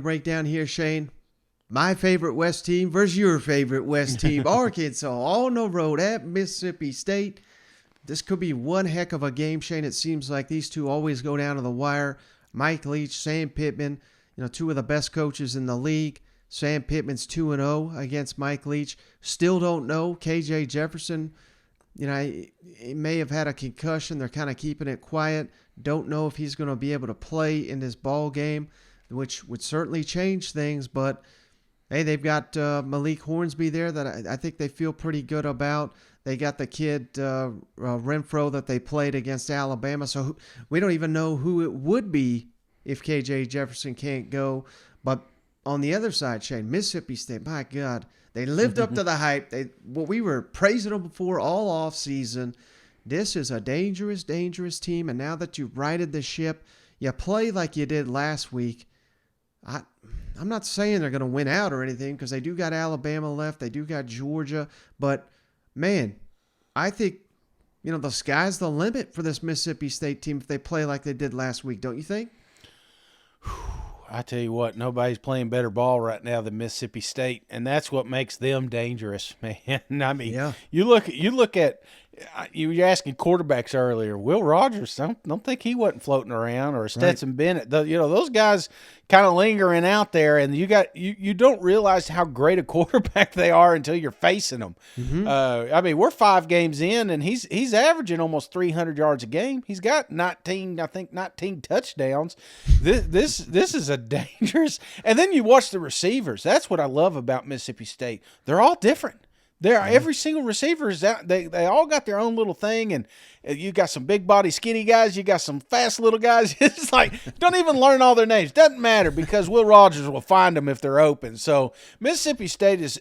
Break down here, Shane. My favorite West team versus your favorite West team, Arkansas, on the road at Mississippi State. This could be one heck of a game, Shane. It seems like these two always go down to the wire. Mike Leach, Sam Pittman, two of the best coaches in the league. Sam Pittman's 2-0 against Mike Leach. Still don't know. KJ Jefferson, he may have had a concussion. They're kind of keeping it quiet. Don't know if he's going to be able to play in this ball game, which would certainly change things. But, hey, they've got Malik Hornsby there that I think they feel pretty good about. They got the kid Renfro that they played against Alabama. So we don't even know who it would be if KJ Jefferson can't go. But on the other side, Shane, Mississippi State, my God, they lived up to the hype. We were praising them before all off season. This is a dangerous, dangerous team. And now that you've righted the ship, you play like you did last week. I'm not saying they're going to win out or anything because they do got Alabama left. They do got Georgia. But, man, I think, the sky's the limit for this Mississippi State team if they play like they did last week. Don't you think? I tell you what, nobody's playing better ball right now than Mississippi State, and that's what makes them dangerous, man. I mean, yeah. you look at you were asking quarterbacks earlier. Will Rogers, don't think he wasn't floating around, or Stetson Bennett. Those guys kind of lingering out there, and you don't realize how great a quarterback they are until you're facing them. Mm-hmm. We're 5 games in, and he's averaging almost 300 yards a game. He's got 19 touchdowns. This is a dangerous. And then you watch the receivers. That's what I love about Mississippi State. They're all different. Every single receiver is out. They all got their own little thing, and you got some big body skinny guys. You got some fast little guys. It's like, don't even learn all their names. Doesn't matter because Will Rogers will find them if they're open. So Mississippi State is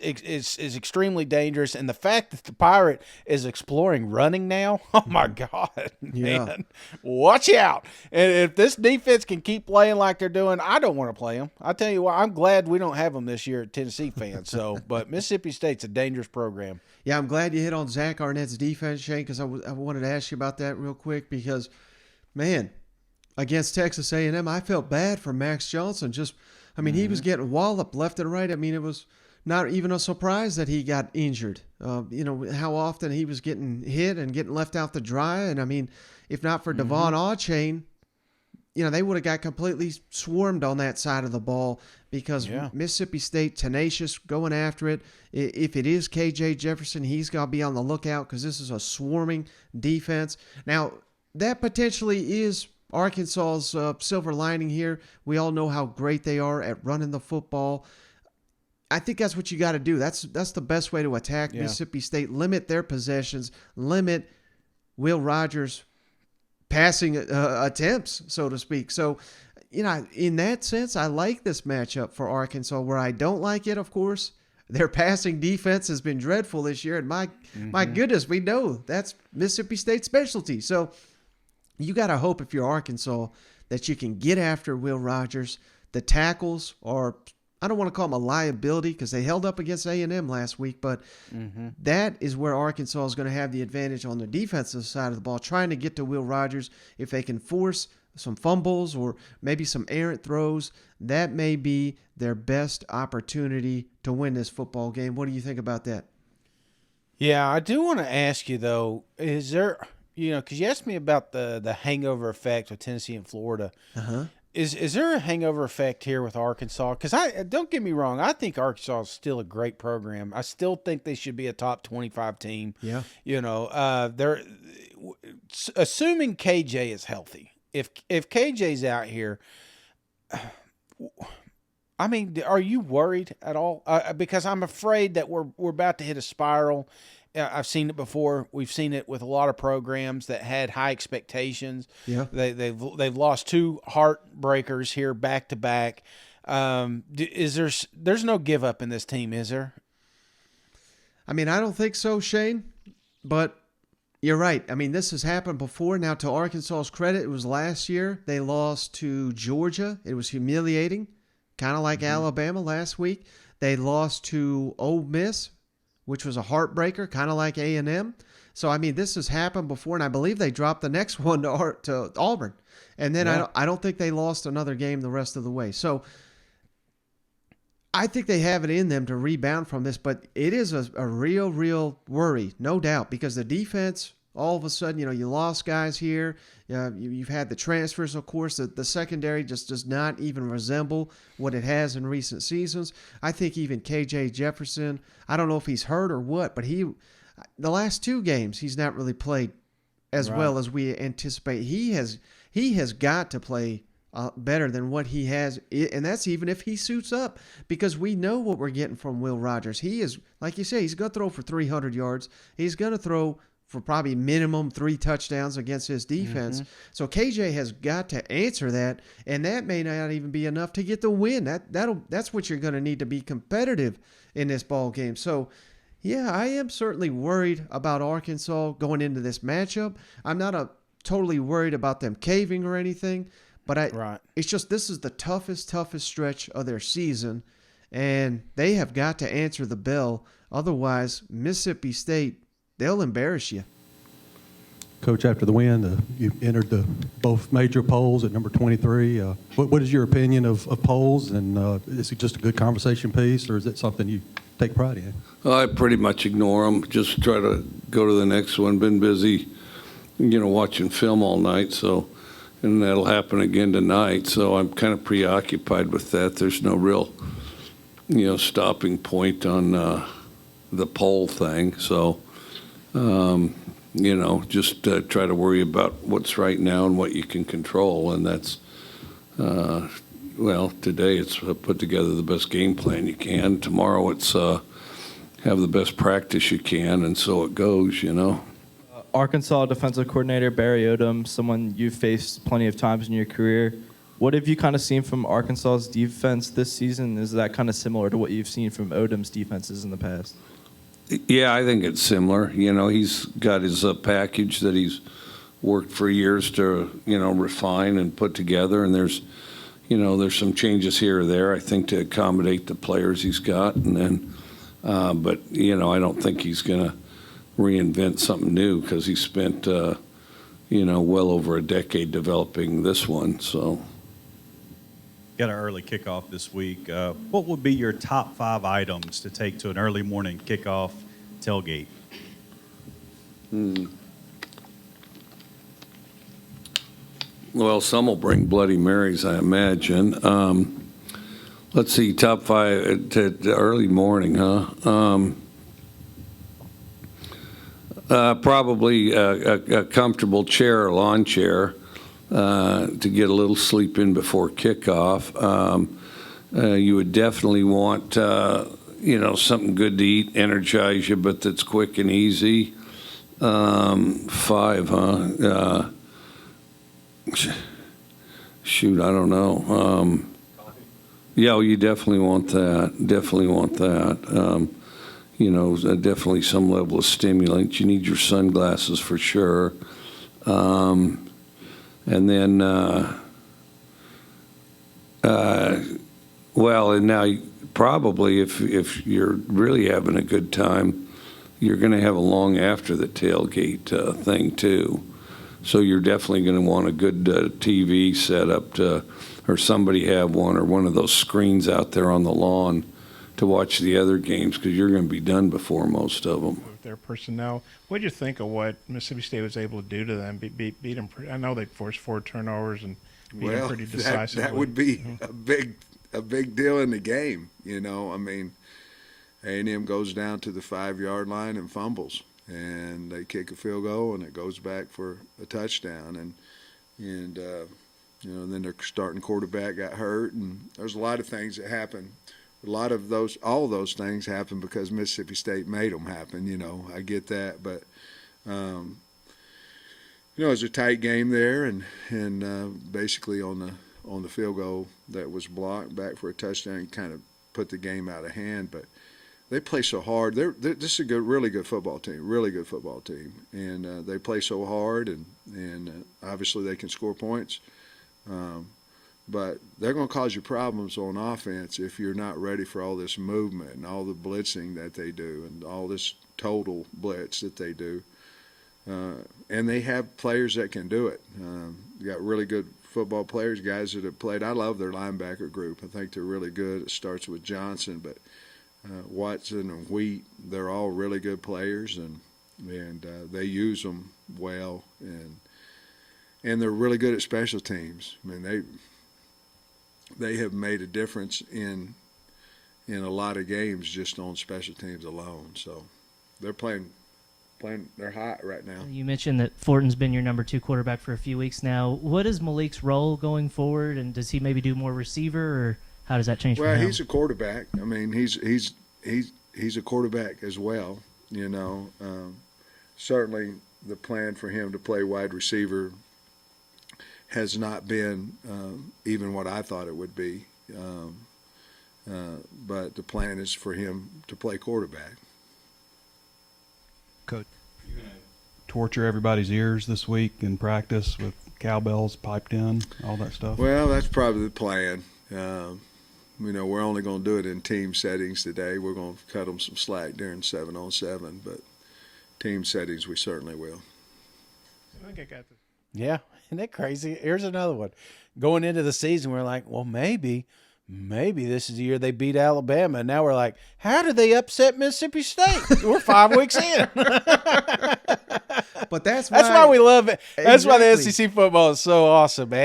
extremely dangerous, and the fact that the Pirate is exploring running now, oh my God, man, watch out! And if this defense can keep playing like they're doing, I don't want to play them. I tell you what, I'm glad we don't have them this year at Tennessee fans. So, but Mississippi State's a dangerous program. Yeah, I'm glad you hit on Zach Arnett's defense, Shane, because I wanted to ask you about that real quick because, man, against Texas A&M, I felt bad for Max Johnson. He was getting walloped left and right. It was not even a surprise that he got injured. How often he was getting hit and getting left out to dry. And, if not for Devon Awchain, they would have got completely swarmed on that side of the ball because Mississippi State tenacious going after it. If it is KJ Jefferson, he's got to be on the lookout because this is a swarming defense. Now, that potentially is Arkansas's silver lining here. We all know how great they are at running the football. I think that's what you got to do. That's the best way to attack Mississippi State. Limit their possessions. Limit Will Rogers' passing attempts, so to speak. So, in that sense, I like this matchup for Arkansas. Where I don't like it, of course, their passing defense has been dreadful this year. And my goodness, we know that's Mississippi State's specialty. So you got to hope if you're Arkansas that you can get after Will Rogers. The tackles are, I don't want to call them a liability because they held up against A&M last week, but that is where Arkansas is going to have the advantage on the defensive side of the ball, trying to get to Will Rogers. If they can force some fumbles or maybe some errant throws, that may be their best opportunity to win this football game. What do you think about that? Yeah, I do want to ask you, though, is there, because you asked me about the hangover effect with Tennessee and Florida. Is there a hangover effect here with Arkansas? Because don't get me wrong, I think Arkansas is still a great program. I still think they should be a top 25 team. Yeah. They're assuming KJ is healthy. If KJ's out here, are you worried at all? Because I'm afraid that we're about to hit a spiral. I've seen it before. We've seen it with a lot of programs that had high expectations. Yeah, they've lost 2 heartbreakers here back to back. There's no give up in this team, is there? I don't think so, Shane. But you're right. This has happened before. Now, to Arkansas's credit, it was last year. They lost to Georgia. It was humiliating, kind of like Alabama last week. They lost to Ole Miss, which was a heartbreaker, kind of like A&M. So, this has happened before, and I believe they dropped the next one to Auburn. And then I don't think they lost another game the rest of the way. So, I think they have it in them to rebound from this, but it is a real worry, no doubt, because the defense, all of a sudden, you lost guys here. You've had the transfers, of course. The secondary just does not even resemble what it has in recent seasons. I think even KJ Jefferson, I don't know if he's hurt or what, but the last 2 games, he's not really played as well as we anticipate. He has got to play better than what he has, and that's even if he suits up, because we know what we're getting from Will Rogers. He is, like you say, he's going to throw for 300 yards. He's going to throw for probably minimum 3 touchdowns against his defense. Mm-hmm. So KJ has got to answer that, and that may not even be enough to get the win. That's what you're going to need to be competitive in this ball game. So, yeah, I am certainly worried about Arkansas going into this matchup. I'm not totally worried about them caving or anything, but it's just this is the toughest stretch of their season, and they have got to answer the bell. Otherwise, Mississippi State, they'll embarrass you. Coach, after the win, you entered both major polls at number 23. What is your opinion of polls, and is it just a good conversation piece, or is it something you take pride in? I pretty much ignore them. Just try to go to the next one. Been busy, watching film all night, and that'll happen again tonight. So I'm kind of preoccupied with that. There's no real, stopping point on the poll thing. So, just try to worry about what's right now and what you can control. And that's, today it's put together the best game plan you can. Tomorrow it's have the best practice you can, and so it goes, Arkansas defensive coordinator Barry Odom, someone you've faced plenty of times in your career. What have you kind of seen from Arkansas's defense this season? Is that kind of similar to what you've seen from Odom's defenses in the past? Yeah, I think it's similar. He's got his package that he's worked for years to, refine and put together. And there's some changes here or there, I think, to accommodate the players he's got. And then, but I don't think he's going to reinvent something new, because he spent, well over a decade developing this one. So. Got an early kickoff this week. What would be your top 5 items to take to an early morning kickoff tailgate? Well, some will bring Bloody Marys, I imagine. Let's see, top 5 to early morning, huh? Probably a comfortable chair, a lawn chair, to get a little sleep in before kickoff. You would definitely want, something good to eat, energize you, but that's quick and easy. 5, huh? Shoot, I don't know. Yeah, you definitely want that. Definitely want that. Definitely some level of stimulant. You need your sunglasses for sure. And then, and now probably if you're really having a good time, you're going to have a long after the tailgate thing too. So you're definitely going to want a good TV set up or somebody have one, or one of those screens out there on the lawn to watch the other games, because you're going to be done before most of them. With their personnel, what do you think of what Mississippi State was able to do to them? Beat them. I know they forced 4 turnovers and beat them pretty decisively. That would be a big deal in the game. I mean, A&M goes down to the 5-yard line and fumbles, and they kick a field goal, and it goes back for a touchdown, and then their starting quarterback got hurt, and there's a lot of things that happen. All of those things happen because Mississippi State made them happen. I get that, but it was a tight game there, and basically on the field goal that was blocked back for a touchdown, kind of put the game out of hand. But they play so hard. This is a really good football team, and they play so hard, and obviously they can score points. But they're going to cause you problems on offense if you're not ready for all this movement and all the blitzing that they do and all this total blitz that they do. And they have players that can do it. You got really good football players, guys that have played. I love their linebacker group. I think they're really good. It starts with Johnson, but Watson and Wheat, they're all really good players, and they use them well, and they're really good at special teams. I mean, they have made a difference in a lot of games just on special teams alone. So they're playing. They're hot right now. You mentioned that Fortin's been your number 2 quarterback for a few weeks now. What is Malik's role going forward, and does he maybe do more receiver, or how does that change for him? Well, he's a quarterback. I mean, he's a quarterback as well. You know, certainly the plan for him to play wide receiver has not been even what I thought it would be. But the plan is for him to play quarterback. Coach, You're going to torture everybody's ears this week in practice with cowbells piped in, all that stuff? Well, that's probably the plan. You know, we're only going to do it in team settings today. We're going to cut them some slack during 7-on-7, but team settings we certainly will. I think I got this. Yeah, isn't that crazy? Here's another one. Going into the season, we're like, well, maybe this is the year they beat Alabama. And now we're like, how did they upset Mississippi State? We're 5 weeks in. But that's why we love it. That's why the Exactly. SEC football is so awesome, man.